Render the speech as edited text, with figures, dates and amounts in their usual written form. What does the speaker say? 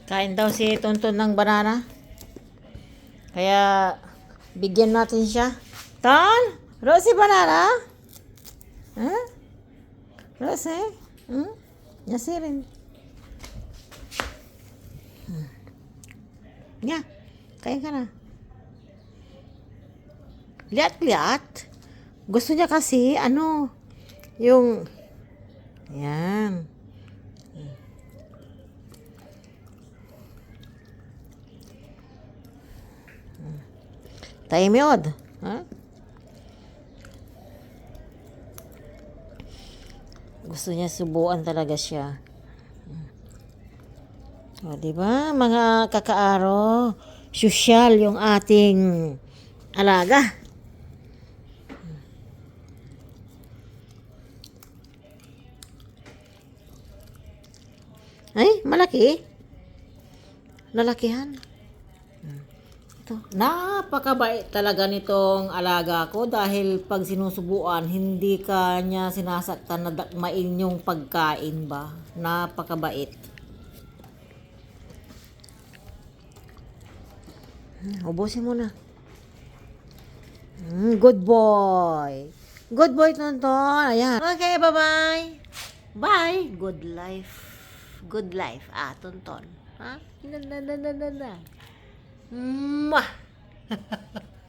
Kain daw si Tonton ng banana. Kaya, bigyan natin siya. Ton? Rosie banana? Huh? Rosie? Nasirin. Nga, kain ka na. Liat-liat. Gusto niya kasi, yung, yan. Taimyod. Ha? Gusto niya subuan talaga siya. O, diba, mga kakaaro, sosyal yung ating alaga. Ay, malaki. Lalakihan. Ito. Napakabait talaga nitong alaga ko dahil pag sinusubuan, hindi ka niya sinasaktan na dakmain yung pagkain ba. Napakabait. Ubusin mo na. Good boy. Good boy, Tonton. Ayan. Okay, bye-bye. Bye. Good life. Good life. Tonton. Ha? Na. Mwah!